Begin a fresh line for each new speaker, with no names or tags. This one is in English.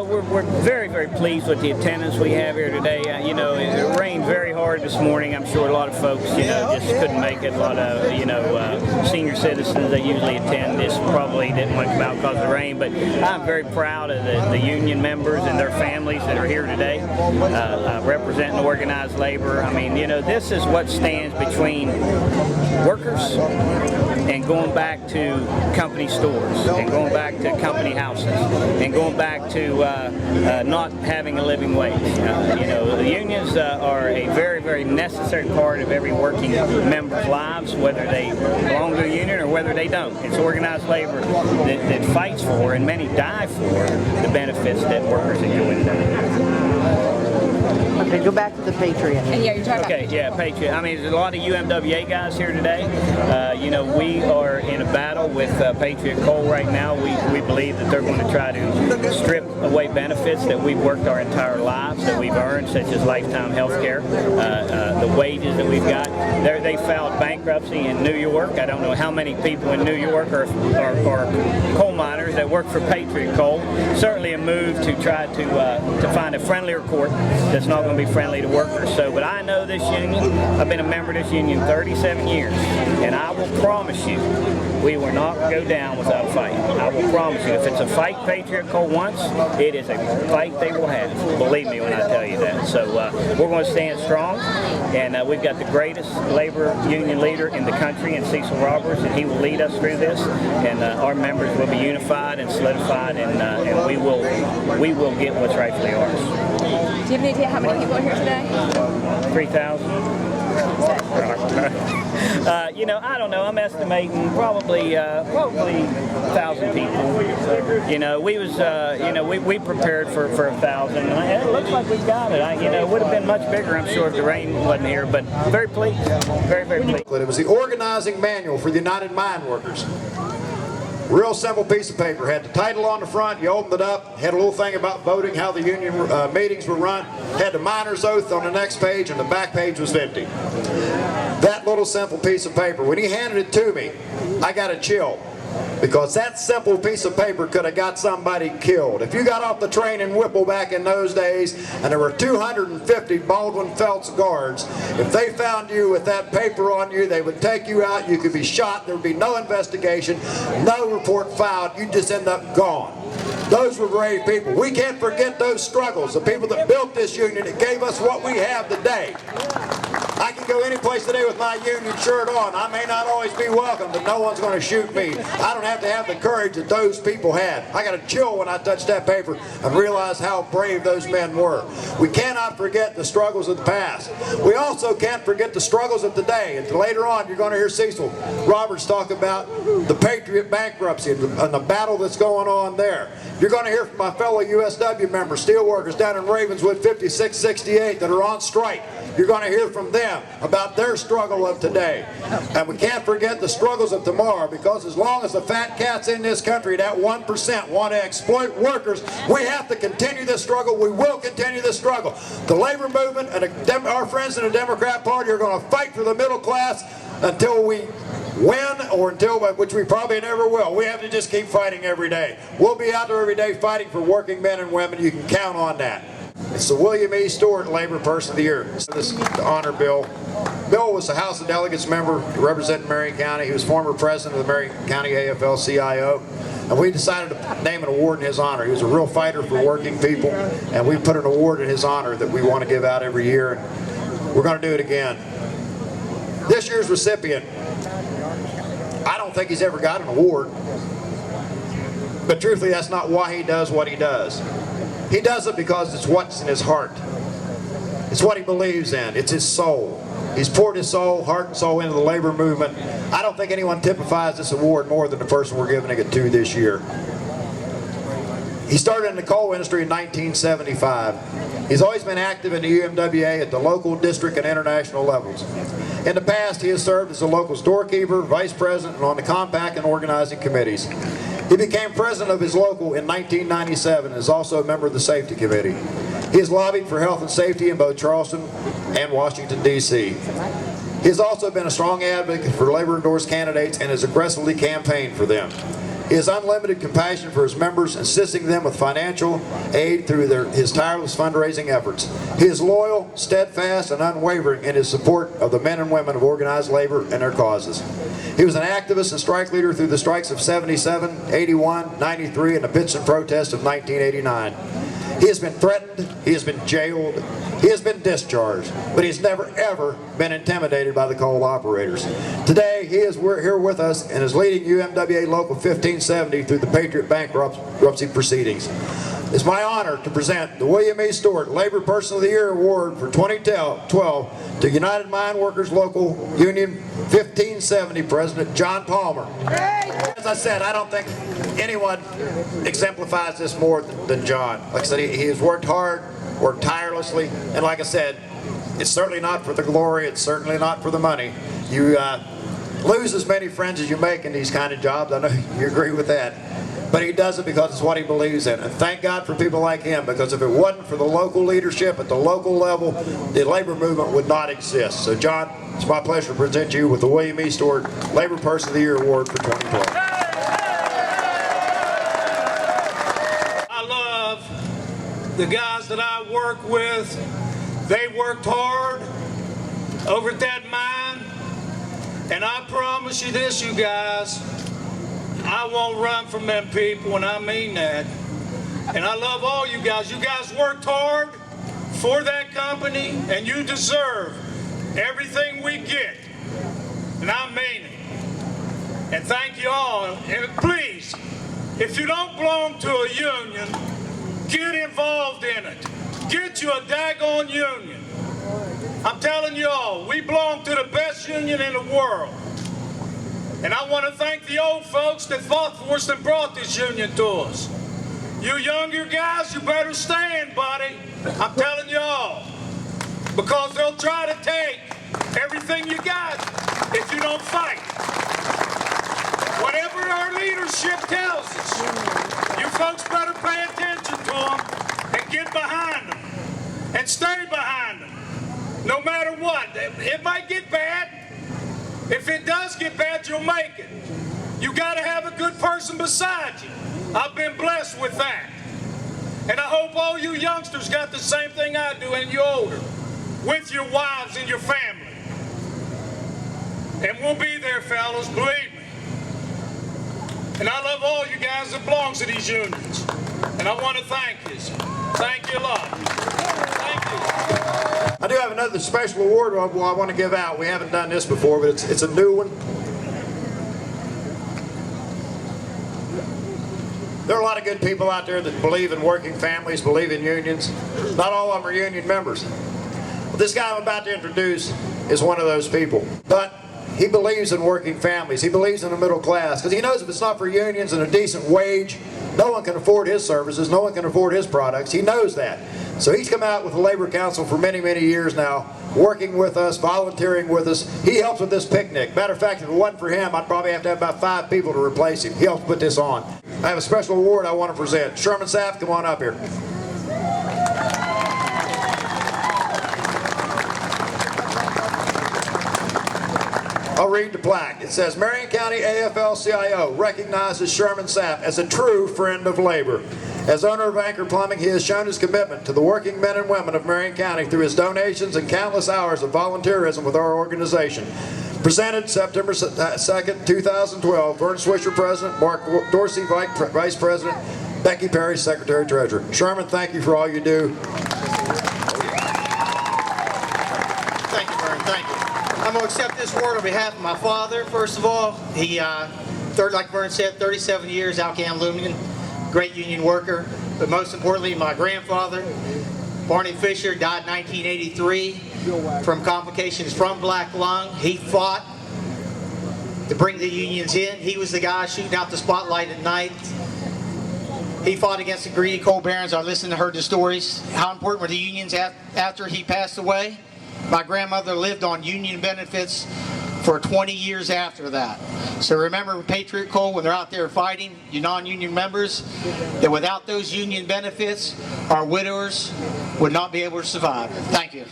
We're very, very pleased with the attendance we have here today. It rained very hard this morning. I'm sure a lot of folks, just couldn't make it. A lot of, senior citizens that usually attend this probably didn't want to come out because of the rain. But I'm very proud of the union members and their families that are here today, representing organized labor. I mean, this is what stands between workers and going back to company stores and going back to company houses and going back to not having a living wage. The unions are a very, very necessary part of every working member's lives, whether they belong to a union or whether they don't. It's organized labor that fights for, and many die for, the benefits that workers enjoy today.
Okay, go back to the Patriot.
Yeah, you're talking
about Patriot. Patriot. I mean, there's a lot of UMWA guys here today. We are in a battle with Patriot Coal right now. We believe that they're going to try to strip away benefits that we've worked our entire lives, that we've earned, such as lifetime health care, the wages that we've got. They filed bankruptcy in New York. I don't know how many people in New York are coal miners that work for Patriot Coal. Certainly a move to try to find a friendlier court that's not going to be friendly to workers. But I know this union. I've been a member of this union 37 years, and I will promise you, we will not go down without a fight. I will promise you, if it's a fight Patriot Coal wants, it is a fight they will have. Believe me when I tell you that. So we're going to stand strong, and we've got the greatest labor union leader in the country in Cecil Roberts, and he will lead us through this, and our members will be unified and solidified, and we will get what's rightfully ours.
Do you have any idea how many people are here today?
3,000. I don't know. I'm estimating probably 1,000 people. We prepared for 1,000. It looks like we've got it. It would have been much bigger, I'm sure, if the rain wasn't here. But very pleased, very, very pleased.
It was the organizing manual for the United Mine Workers. Real simple piece of paper. Had the title on the front. You opened it up. Had a little thing about voting, how the union meetings were run. Had the miner's oath on the next page, and the back page was empty. That little simple piece of paper. When he handed it to me, I got a chill. Because that simple piece of paper could have got somebody killed. If you got off the train in Whipple back in those days, and there were 250 Baldwin Felts guards, if they found you with that paper on you, they would take you out, you could be shot, there would be no investigation, no report filed, you'd just end up gone. Those were brave people. We can't forget those struggles, the people that built this union that gave us what we have today. I can go any place today with my union shirt on. I may not always be welcome, but no one's going to shoot me. I don't have to have the courage that those people had. I got a chill when I touched that paper and realized how brave those men were. We cannot forget the struggles of the past. We also can't forget the struggles of today. And later on, you're going to hear Cecil Roberts talk about the Patriot bankruptcy and the battle that's going on there. You're going to hear from my fellow USW members, steelworkers down in Ravenswood 5668 that are on strike. You're going to hear from them about their struggle of today. And we can't forget the struggles of tomorrow, because as long as the fat cats in this country, that 1%, want to exploit workers, we have to continue this struggle. We will continue this struggle. The labor movement and our friends in the Democrat Party are going to fight for the middle class until we win, or until, which we probably never will. We have to just keep fighting every day. We'll be out there every day fighting for working men and women. You can count on that. It's the William E. Stewart Labor Person of the Year. This is the honor Bill. Bill was the House of Delegates member representing Marion County. He was former president of the Marion County AFL-CIO. And we decided to name an award in his honor. He was a real fighter for working people, and we put an award in his honor that we want to give out every year. We're going to do it again. This year's recipient, I don't think he's ever got an award. But truthfully, that's not why he does what he does. He does it because it's what's in his heart. It's what he believes in. It's his soul. He's poured his soul, heart and soul into the labor movement. I don't think anyone typifies this award more than the person we're giving it to this year. He started in the coal industry in 1975. He's always been active in the UMWA at the local, district, and international levels. In the past, he has served as a local storekeeper, vice president, and on the compact and organizing committees. He became president of his local in 1997 and is also a member of the safety committee. He has lobbied for health and safety in both Charleston and Washington, D.C. He has also been a strong advocate for labor-endorsed candidates and has aggressively campaigned for them. He has unlimited compassion for his members, assisting them with financial aid through his tireless fundraising efforts. He is loyal, steadfast, and unwavering in his support of the men and women of organized labor and their causes. He was an activist and strike leader through the strikes of 77, 81, 93, and the Pittston protest of 1989. He has been threatened, he has been jailed, he has been discharged, but he's never ever been intimidated by the coal operators. Today, he is here with us and is leading UMWA Local 1570 through the Patriot bankruptcy proceedings. It's my honor to present the William E. Stewart Labor Person of the Year Award for 2012 to United Mine Workers Local Union 1570 President John Palmer. As I said, I don't think anyone exemplifies this more than John. Like I said, he has worked hard, worked tirelessly, and like I said, it's certainly not for the glory, it's certainly not for the money. You lose as many friends as you make in these kind of jobs. I know you agree with that. But he does it because it's what he believes in. And thank God for people like him, because if it wasn't for the local leadership at the local level, the labor movement would not exist. So John, it's my pleasure to present you with the William E. Stewart Labor Person of the Year Award for 2012.
I love the guys that I work with. They worked hard over at that mine. And I promise you this, you guys, I won't run from them people, and I mean that. And I love all you guys. You guys worked hard for that company, and you deserve everything we get. And I mean it. And thank you all. And please, if you don't belong to a union, get involved in it. Get you a daggone union. I'm telling you all, we belong to the best union in the world. And I want to thank the old folks that fought for us and brought this union to us. You younger guys, you better stand, buddy. I'm telling you all. Because they'll try to take everything you got if you don't fight. Whatever our leadership tells us, you folks better pay attention to them and get behind them. And stay behind them. No matter what. It might get bad. If it does get bad, you'll make it. You got to have a good person beside you. I've been blessed with that. And I hope all you youngsters got the same thing I do, and you're older, with your wives and your family. And we'll be there, fellas, believe me. And I love all you guys that belongs to these unions. And I want to thank you. Thank you a lot. Thank you.
I do have another special award I want to give out. We haven't done this before, but it's a new one. There are a lot of good people out there that believe in working families, believe in unions. Not all of them are union members. But this guy I'm about to introduce is one of those people. But he believes in working families. He believes in the middle class, because he knows if it's not for unions and a decent wage, no one can afford his services, no one can afford his products. He knows that. So he's come out with the Labor Council for many, many years now, working with us, volunteering with us. He helps with this picnic. Matter of fact, if it wasn't for him, I'd probably have to have about 5 people to replace him. He helps put this on. I have a special award I want to present. Sherman Sapp, come on up here. I'll read the plaque. It says, Marion County AFL-CIO recognizes Sherman Sapp as a true friend of labor. As owner of Anchor Plumbing, he has shown his commitment to the working men and women of Marion County through his donations and countless hours of volunteerism with our organization. Presented September 2nd, 2012, Vern Swisher, President, Mark Dorsey, Vice President, Becky Perry, Secretary Treasurer. Sherman, thank you for all you do.
Thank you, Vern. Thank you. I'm going to accept this award on behalf of my father, first of all. He, like Vern said, 37 years, Alcan Aluminum, great union worker. But most importantly, my grandfather, Barney Fisher, died in 1983 from complications from black lung. He fought to bring the unions in. He was the guy shooting out the spotlight at night. He fought against the greedy coal barons. I listened and heard the stories. How important were the unions after he passed away? My grandmother lived on union benefits for 20 years after that. So remember Patriot Coal, when they're out there fighting, you non-union members, that without those union benefits, our widowers would not be able to survive. Thank you.